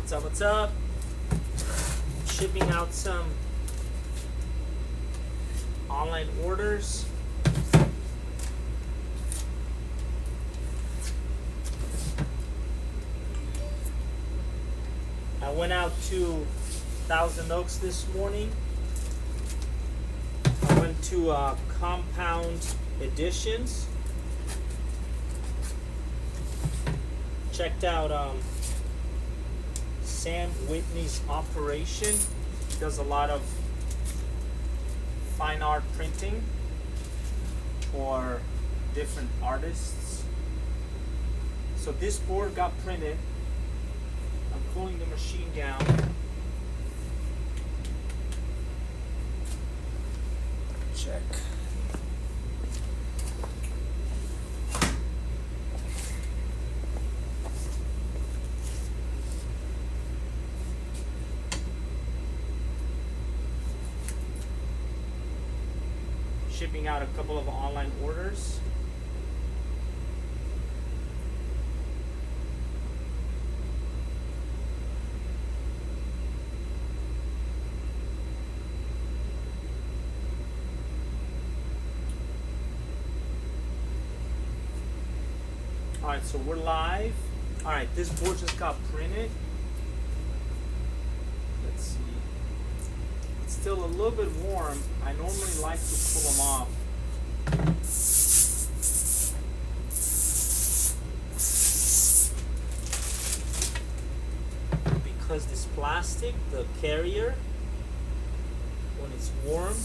What's up, what's up? Shipping out some online orders. I went out to Thousand Oaks this morning. I went to Compound Editions. Checked out Sam Whitney's operation. He does a lot of fine art printing for different artists. So this board got printed. I'm cooling the machine down. Check. Shipping out a couple of online orders. Alright, so we're live. Alright, this board just got printed. Let's see. It's still a little bit warm. I normally like to pull them off. Because this plastic, the carrier, when it's warm, it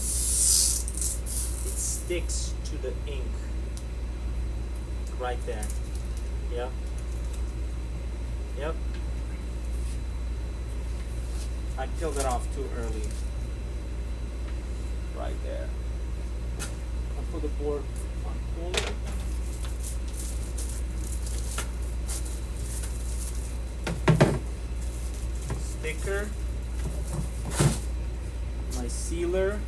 sticks to the ink. Right there. Yep. Yep. I peeled it off too early. Right there. I'll put the board on cooler. Sticker. My sealer.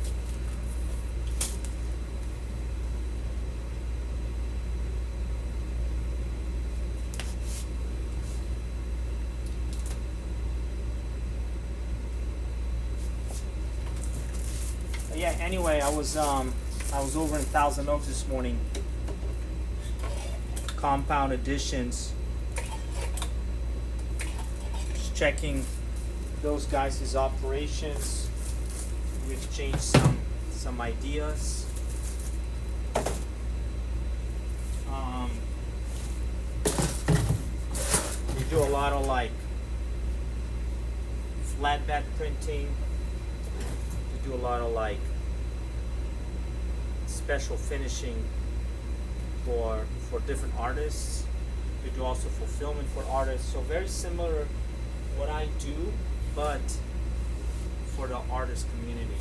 Yeah, anyway, I was over in Thousand Oaks this morning. Compound Editions. Just checking those guys' operations. We exchanged some ideas. They do a lot of like flatbed printing. Do a lot of like special finishing for different artists. We do also fulfillment for artists. So very similar what I do, but for the artist community.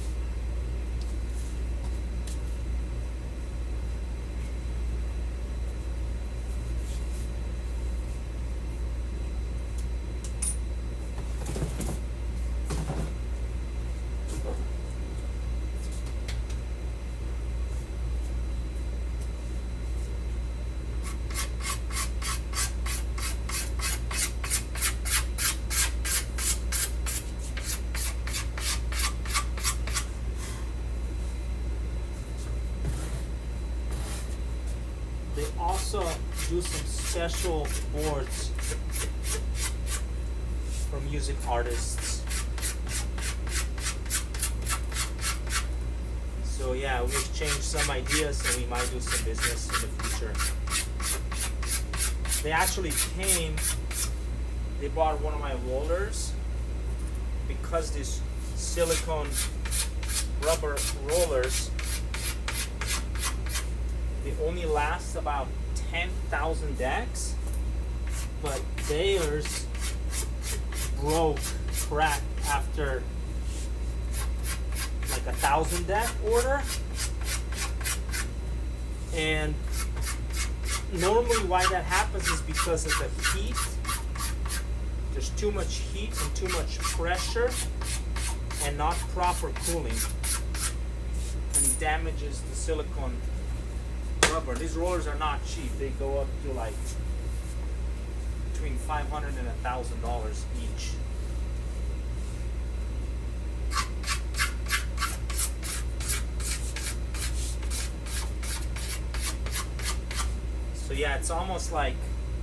They also do some special boards for music artists. So yeah, we exchanged some ideas and we might do some business in the future. They actually came, they bought one of my rollers because these silicone rubber rollers, they only last about 10,000 decks, but theirs broke, cracked after like 1,000 deck order. And normally why that happens is because of the heat. There's too much heat and too much pressure and not proper cooling, and it damages the silicone rubber. These rollers are not cheap. They go up to like between $500 and $1,000 each. yeah, it's almost like,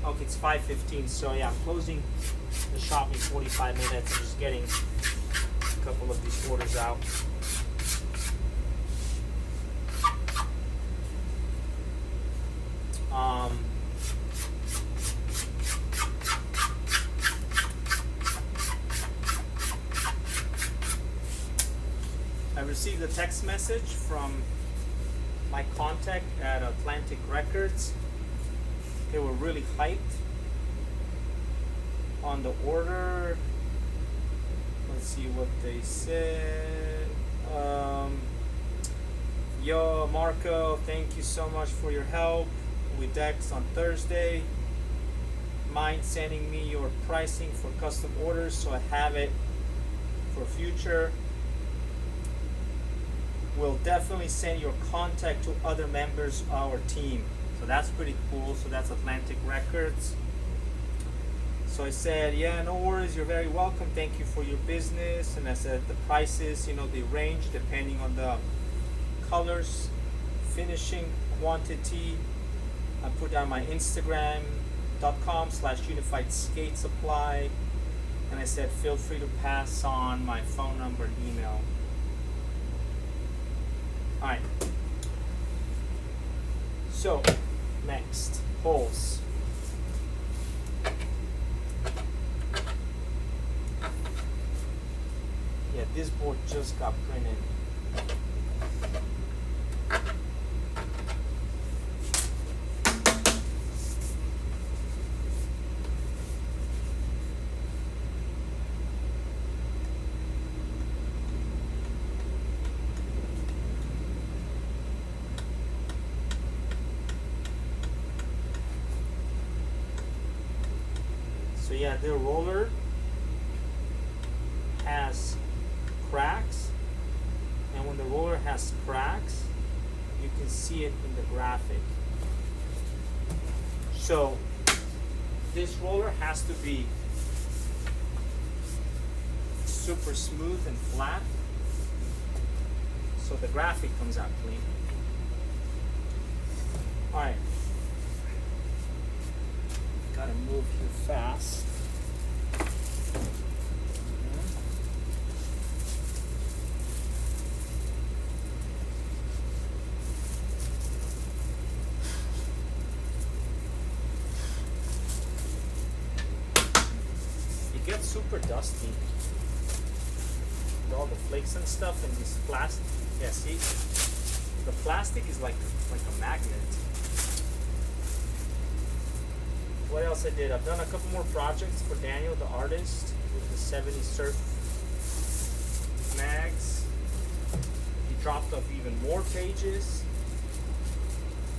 okay, it's 5:15. So yeah, I'm closing the shop in 45 minutes. I'm just getting a couple of these orders out. I received a text message from my contact at Atlantic Records. They were really hyped on the order. Let's see what they said. Yo, Marko, thank you so much for your help with Dex on Thursday. Mind sending me your pricing for custom orders so I have it for future. We'll definitely send your contact to other members of our team. So that's pretty cool. So that's Atlantic Records. So I said, yeah, no worries, you're very welcome. Thank you for your business. And I said the prices, you know, they range depending on the colors, finishing, quantity. I put down my Instagram.com/Unified Skate Supply. And I said, feel free to pass on my phone number and email. Alright, so next, holes. Yeah, this board just got printed. So yeah, the roller has cracks, and when the roller has cracks, you can see it in the graphic. So this roller has to be super smooth and flat, so the graphic comes out clean. Alright. Gotta move here fast. It gets super dusty with all the flakes and stuff, and this plastic. Yeah, see, the plastic is like a magnet. What else I did? I've done a couple more projects for Daniel, the artist, with the 70 surf mags. He dropped off even more pages.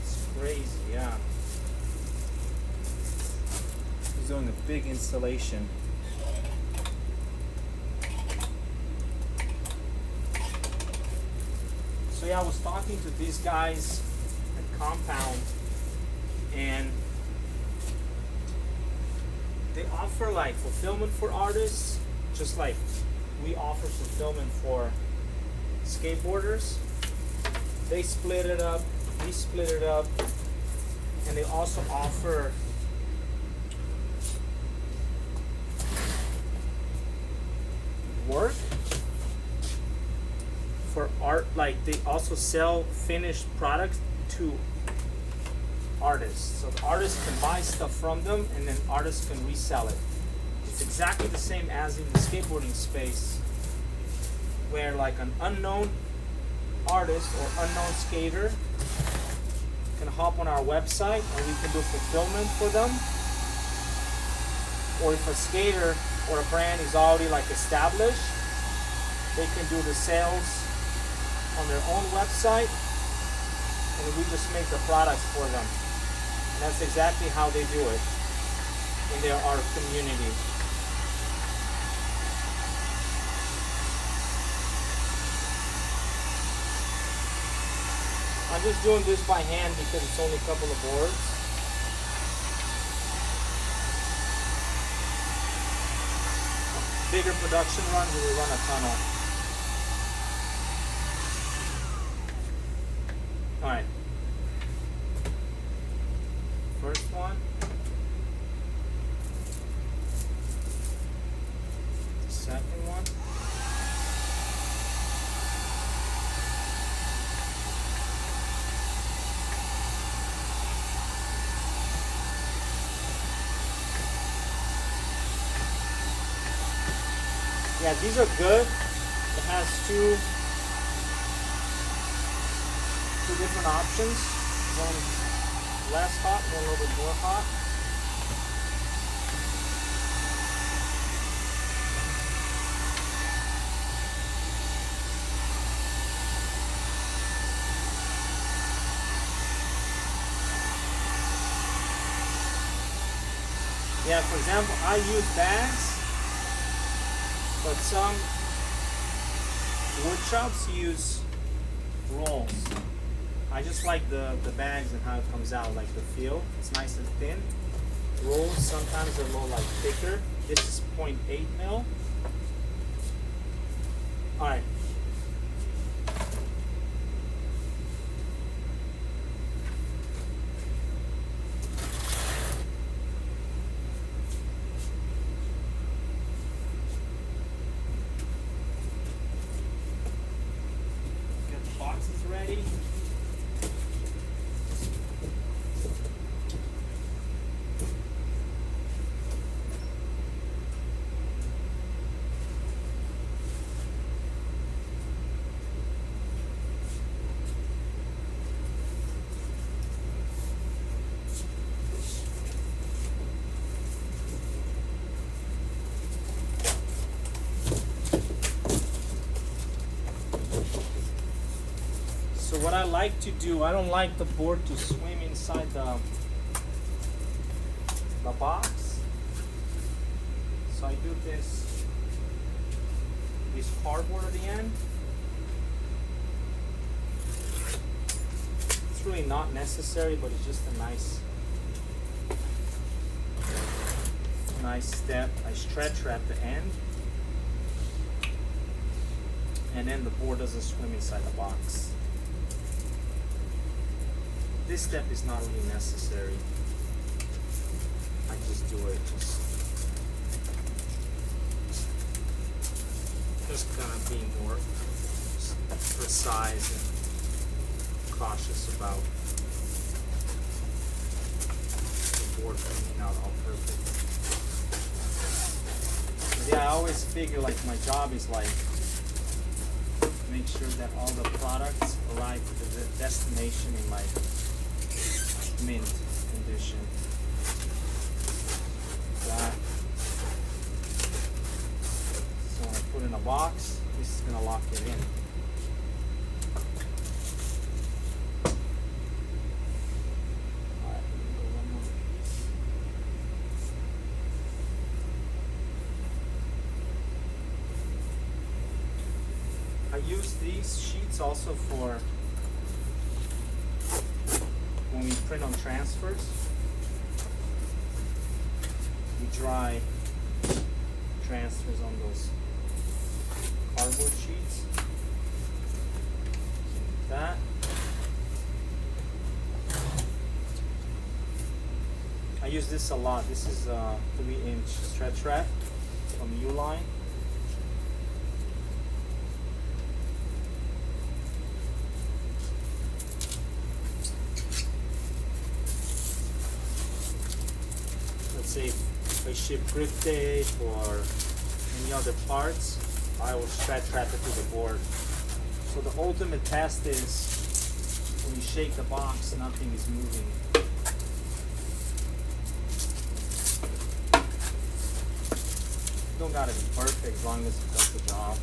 It's crazy, yeah. He's doing a big installation. So yeah, I was talking to these guys at Compound, and they offer like fulfillment for artists, just like we offer fulfillment for skateboarders. They split it up, we split it up, and they also offer work for art. Like they also sell finished products to artists, so the artists can buy stuff from them and then artists can resell it. It's exactly the same as in the skateboarding space, where like an unknown artist or unknown skater can hop on our website and we can do fulfillment for them. Or if a skater or a brand is already like established, they can do the sales on their own website and we just make the products for them. And that's exactly how they do it in our community. I'm just doing this by hand because it's only a couple of boards. Bigger production runs, we will run a tunnel. Alright. second one. Yeah, these are good. It has two different options. One less hot, one a little bit more hot. Yeah, for example, I use bags, but some wood shops use rolls. I just like the bags and how it comes out, like the feel. It's nice and thin. Rolls sometimes are a little like thicker. This is 0.8 mil. All right. Get the boxes ready. So what I like to do, I don't like the board to swim inside the box. So I do this cardboard at the end. It's really not necessary, but it's just a nice step. I stretch at the end, and then the board doesn't swim inside the box. This step is not really necessary. I just do it just kind of being more precise and cautious about the board coming out all perfect. Yeah, I always figure like my job is like make sure that all the products arrive to the destination in like mint condition. That. So when I put in a box, this is going to lock it in. Alright, go one more piece. I use these sheets also for when we print on transfers. We dry transfers on those cardboard sheets. Like that. I use this a lot. This is a 3-inch stretch wrap from Uline. Say if I ship grip tape or any other parts, I will stretch wrap it to the board. So the ultimate test is when you shake the box, nothing is moving. Don't gotta be perfect as long as it does the job.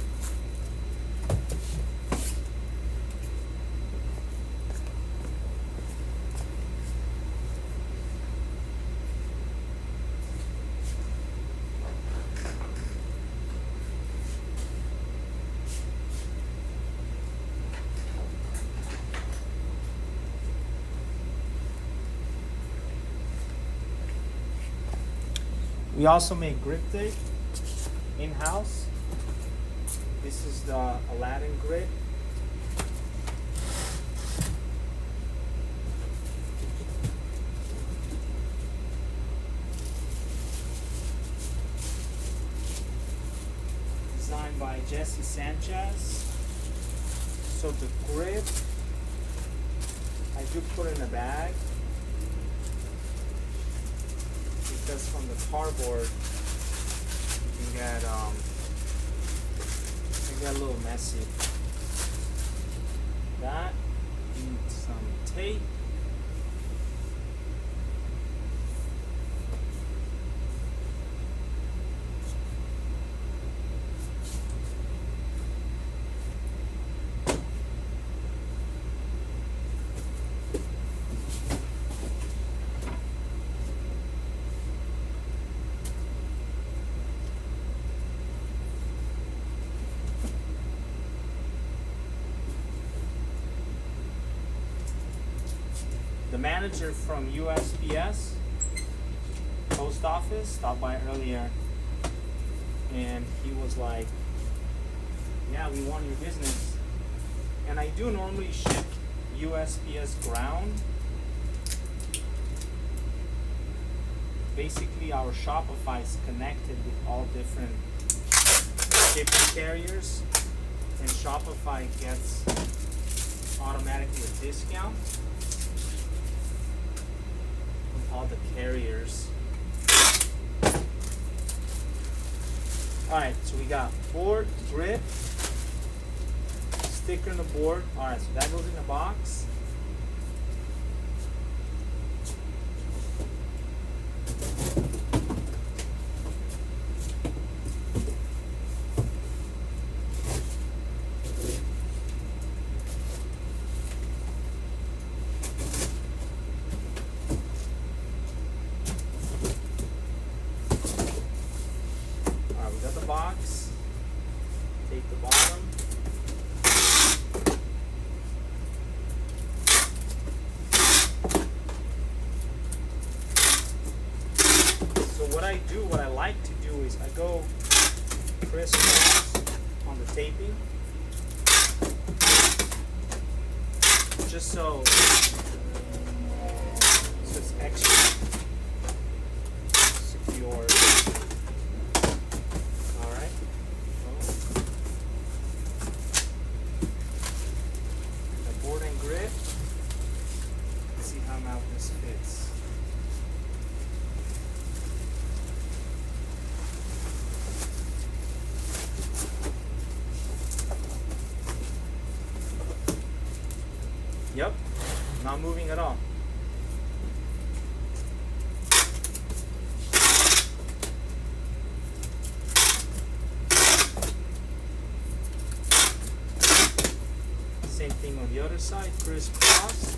We also make grip tape in-house. This is the Aladdin grip. by Jesse Sanchez. So the grip, I do put in a bag because from the cardboard it can get a little messy. That needs some tape. The manager from USPS, post office, stopped by earlier, and he was like, yeah, we want your business. And I do normally ship USPS ground. Basically, our Shopify is connected with all different shipping carriers, and Shopify gets automatically a discount all the carriers. Alright, so we got board, grip, sticker on the board. Alright, so that goes in the box. Box, take the bottom, so what I like to do is I go crisscross on the taping, just so it's extra secure. Yep, not moving at all. Same thing on the other side, crisscross.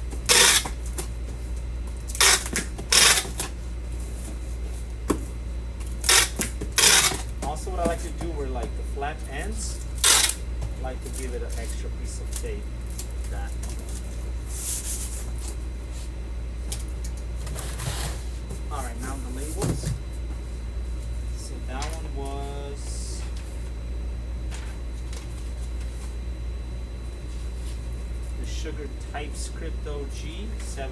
Also, what I like to do where like the flat ends, I like to give it an extra piece of tape like that. Alright, now the labels. So that one was the Sugar TypeScript OG 7.9.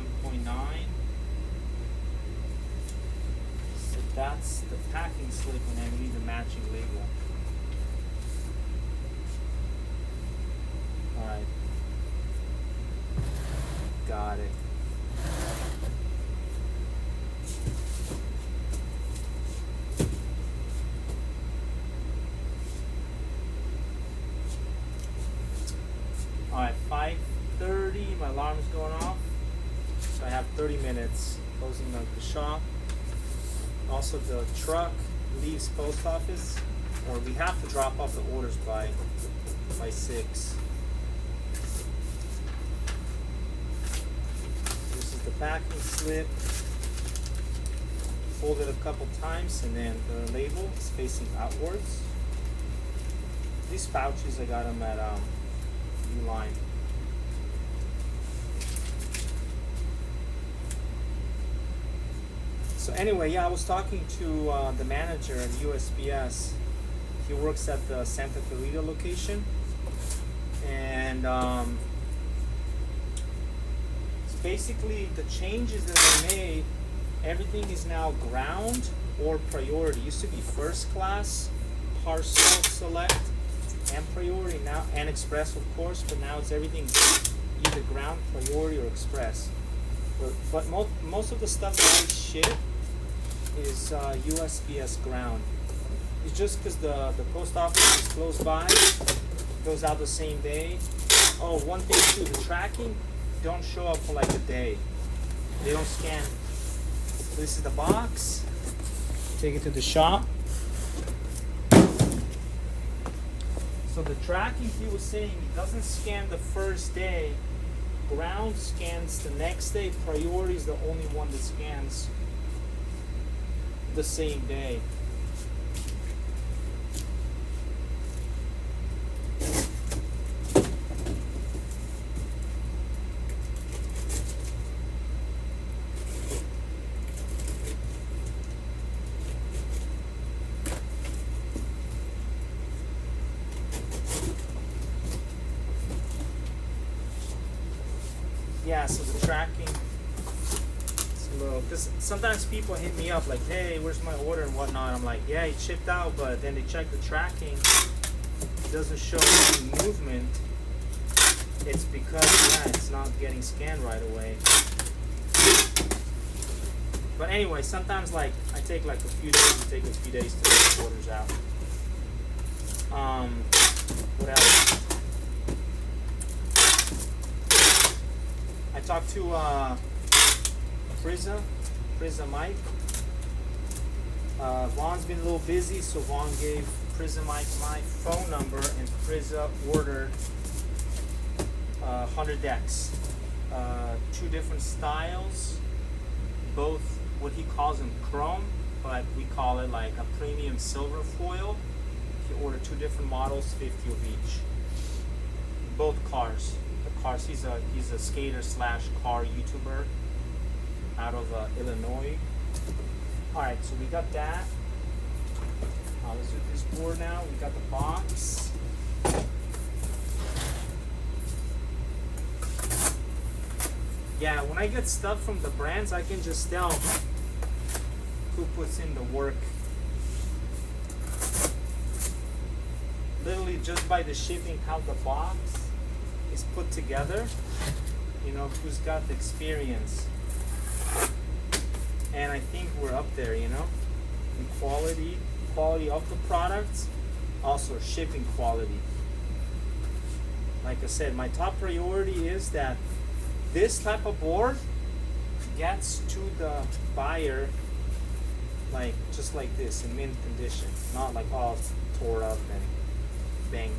So that's the packing slip, and then we need the matching label. Alright. Got it. Alright, 5:30, my alarm is going off. So I have 30 minutes closing up the shop. Also, the truck leaves post office, or we have to drop off the orders by 6. This is the packing slip. Fold it a couple times, and then the label is facing outwards. These pouches, I got them at Line. So anyway, yeah, I was talking to the manager at USPS. He works at the Santa Clarita location, and basically the changes that they made, everything is now ground or priority. It used to be first class, parcel select, and priority now, and express of course, but now it's everything either ground, priority, or express. But most of the stuff that I ship is USPS ground. It's just because the post office is close by, goes out the same day. Oh, one thing too, the tracking don't show up for like a day. They don't scan. This is the box. Take it to the shop. So the tracking, he was saying, it doesn't scan the first day. Ground scans the next day. Priority is the only one that scans the same day. Yeah, so the tracking, it's a little, because sometimes people hit me up like, hey, where's my order and whatnot. I'm like, yeah, it shipped out, but then they check the tracking, it doesn't show any movement. It's because, yeah, it's not getting scanned right away. But anyway, sometimes like, I take like a few days, it takes a few days to get the orders out. What else? I talked to Prizza Mike. Vaughn's been a little busy, so Vaughn gave Prizza Mike my phone number, and Prizza ordered 100 decks. 2 different styles, both what he calls them chrome, but we call it like a premium silver foil. He ordered 2 different models, 50 of each. Both cars. Cars. He's a skater / car YouTuber out of Illinois. All right, so we got that. Let's do this board now. We got the box. Yeah, when I get stuff from the brands, I can just tell who puts in the work. Literally just by the shipping, how the box is put together, you know, who's got the experience. And I think we're up there, you know, in quality of the products, also shipping quality. Like I said, my top priority is that this type of board gets to the buyer like just like this, in mint condition, not like all tore up and banged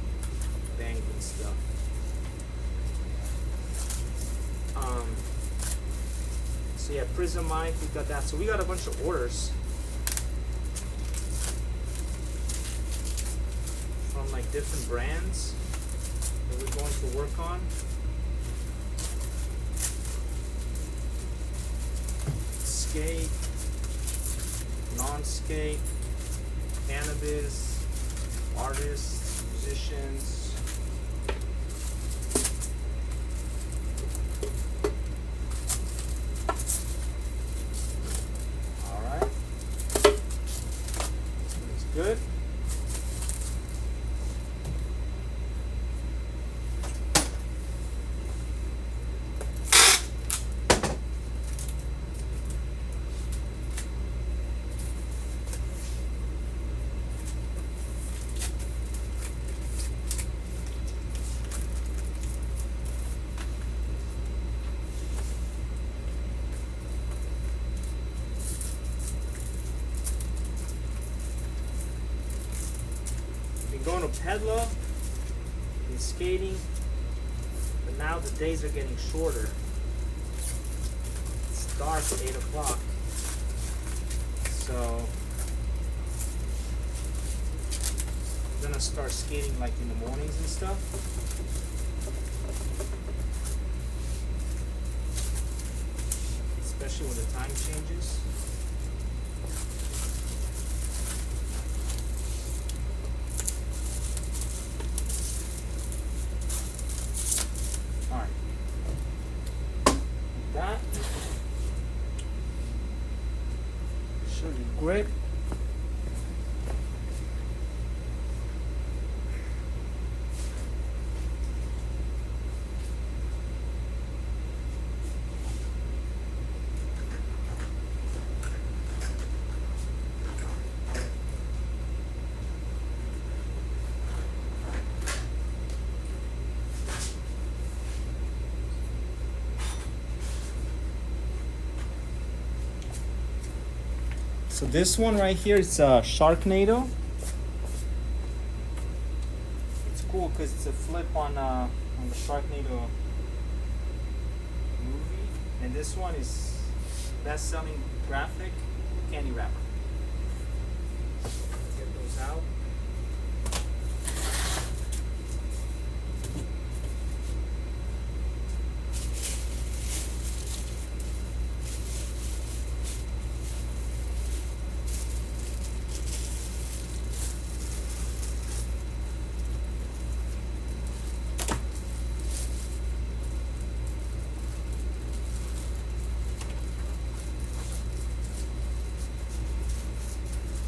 and stuff. So yeah, Prism mic, we got that. So we got a bunch of orders from like different brands that we're going to work on. Skate, non-skate, cannabis, artists, musicians. Good. Going to Pedla and skating, but now the days are getting shorter. It's dark at 8 o'clock, so I'm gonna start skating like in the mornings and stuff. Especially when the time changes. Grip. So this one right here, it's a Sharknado. It's cool because it's a flip on the Sharknado movie, and this one is best-selling graphic candy wrapper. Let's get those out.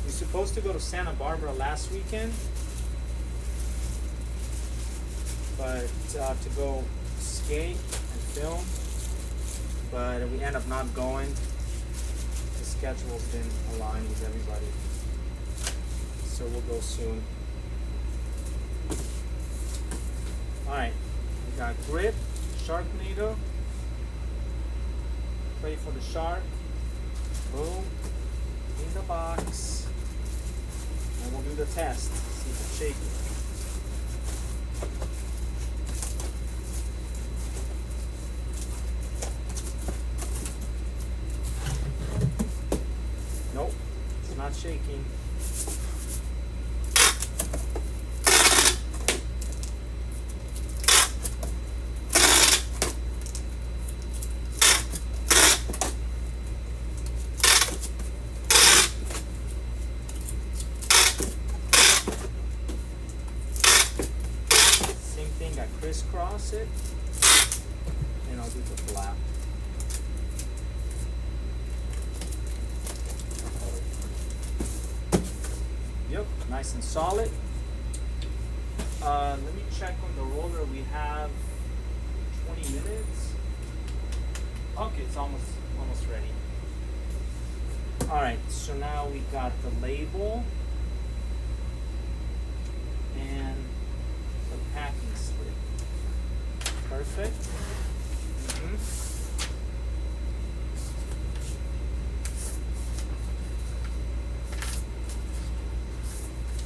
Supposed to go to Santa Barbara last weekend, but to go skate and film, but we end up not going. The schedules didn't align with everybody, so we'll go soon. All right, we got grip, Sharknado. Pray for the shark. Boom, in the box. And we'll do the test, see if it's shaking. Nope, it's not shaking. I crisscross it, and I'll do the flap. Yep, nice and solid. Let me check on the roller. We have 20 minutes. Okay, it's almost ready. All right, so now we got the label and the packing slip. Perfect.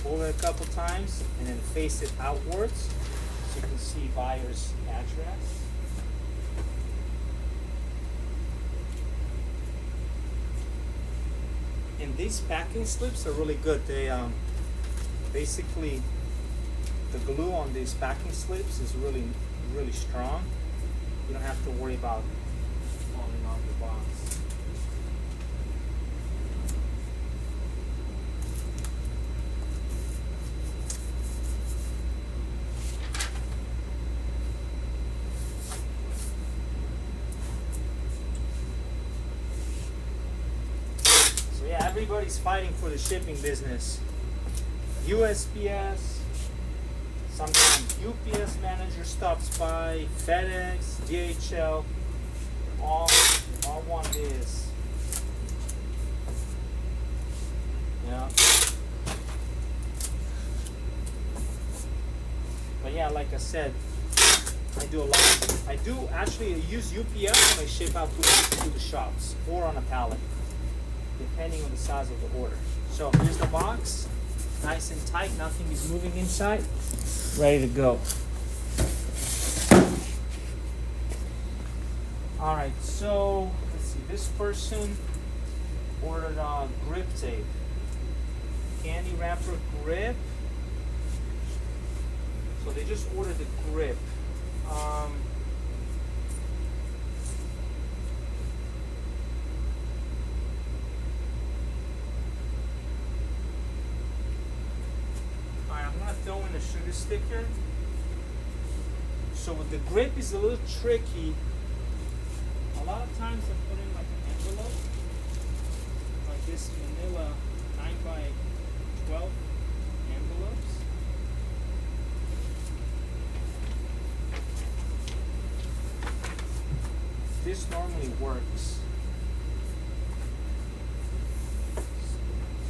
Fold it a couple times and then face it outwards so you can see buyer's address. And these packing slips are really good. They basically, the glue on these packing slips is really strong. You don't have to worry about falling off the box. So yeah, everybody's fighting for the shipping business. USPS, sometimes UPS manager stops by, FedEx, DHL, all want this. Yeah. But yeah, like I said, I do a lot. I do actually use UPS when I ship out to the shops or on a pallet, depending on the size of the order. So here's the box, nice and tight, nothing is moving inside. Ready to go. All right, so let's see. This person ordered grip tape, candy wrapper grip. So they just ordered the grip. I'm gonna throw in a sugar sticker. So with the grip is a little tricky. A lot of times I put in like an envelope, like this manila 9x12 envelopes. This normally works.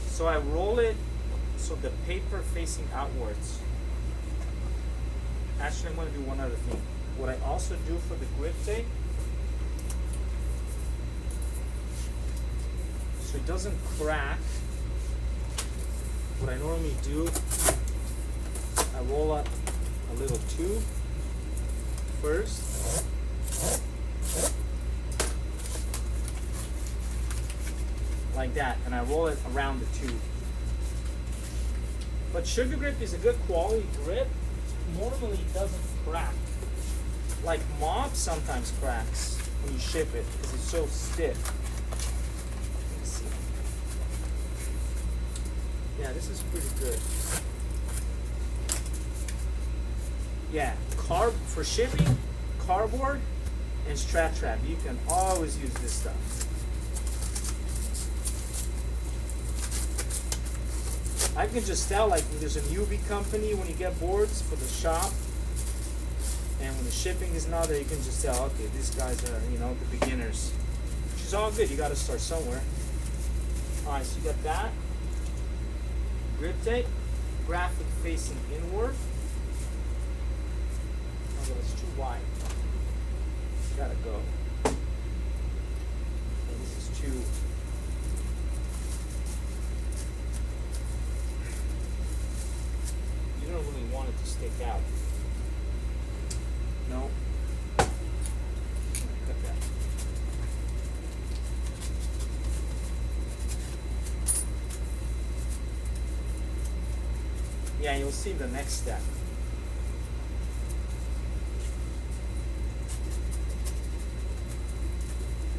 So I roll it so the paper facing outwards. Actually, I'm going to do one other thing. What I also do for the grip tape, so it doesn't crack, what I normally do, I roll up a little tube first. Like that, and I roll it around the tube. But sugar grip is a good quality grip. Normally it doesn't crack. Like mop sometimes cracks when you ship it because it's so stiff. Let's see. Yeah, this is pretty good. Yeah, for shipping, cardboard and strat trap. You can always use this stuff. I can just tell, like, there's a newbie company when you get boards for the shop, and when the shipping is not there, you can just tell, okay, these guys are, you know, the beginners. Which is all good. You got to start somewhere. All right, so you got that grip tape, graphic facing inward. Oh, it's too wide. Gotta go. And this is too. You don't really want it to stick out. No. I'm gonna cut that. Yeah, you'll see the next step.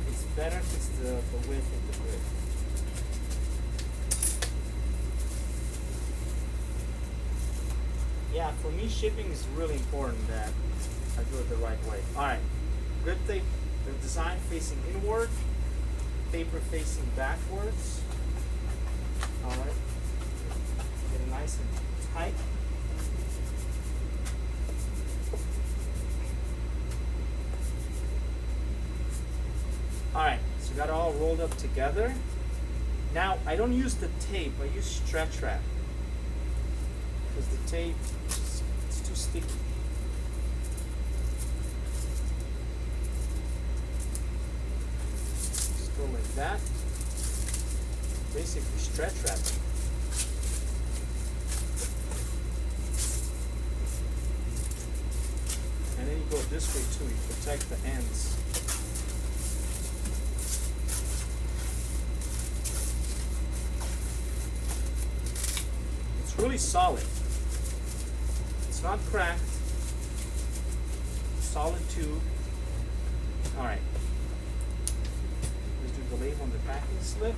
It's better if it's the width of the grip. Yeah, for me, shipping is really important that I do it the right way. Alright, grip tape, the design facing inward, paper facing backwards. Alright, get it nice and tight. Alright, so got it all rolled up together. Now, I don't use the tape, I use stretch wrap. Because the tape, it's too sticky. Just go like that. Basically stretch wrap. And then you go this way too, you protect the ends. It's really solid. It's not cracked. Solid tube. Alright. Let's do the label on the packing slip.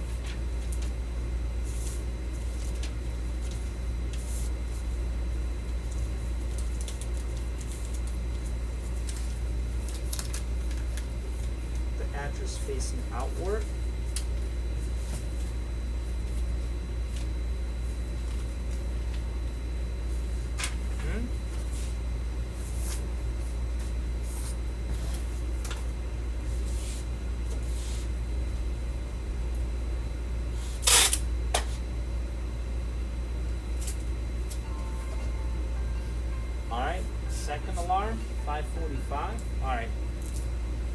The address facing outward. Alright, second alarm, 5:45. Alright.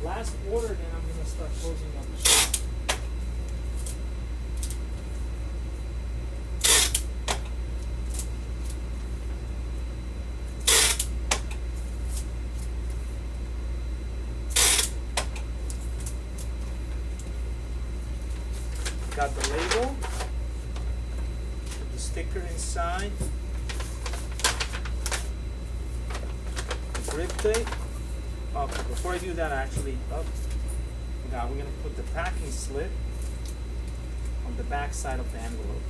Last order, then I'm going to start closing up the shop. Got the label, put the sticker inside. Grip tape. Oh, before I do that, actually, we're going to put the packing slip on the back side of the envelope.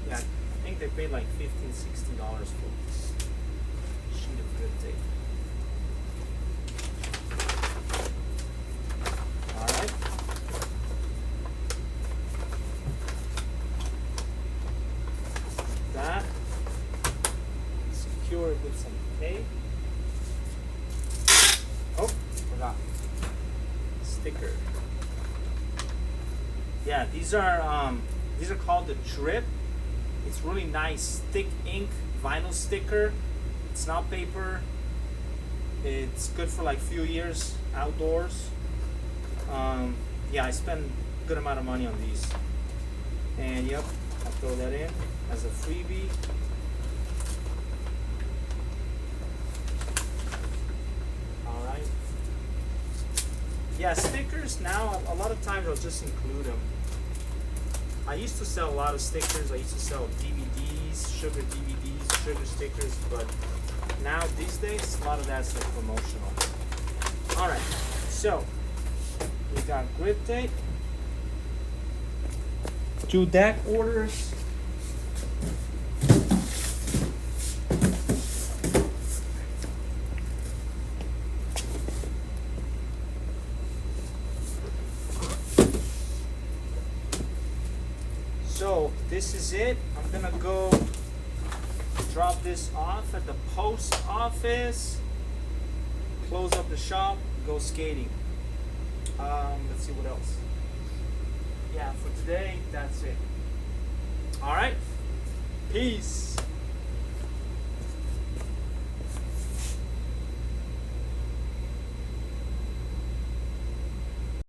Yeah, I think they paid like $15, $16 for this sheet of grip tape. Alright. That. Secure it with some tape. Oh, forgot. Sticker. Yeah, these are called the drip. It's really nice, thick ink vinyl sticker. It's not paper. It's good for like few years outdoors. Yeah, I spend a good amount of money on these. And yep, I'll throw that in as a freebie. Alright. Yeah, stickers now, a lot of times I'll just include them. I used to sell a lot of stickers. I used to sell DVDs, sugar DVDs, sugar stickers, but now these days, a lot of that's like promotional. Alright, so we got grip tape, 2 deck orders, so this is it. I'm gonna go drop this off at the post office, close up the shop, go skating. Let's see what else. Yeah, for today, that's it. All right, peace.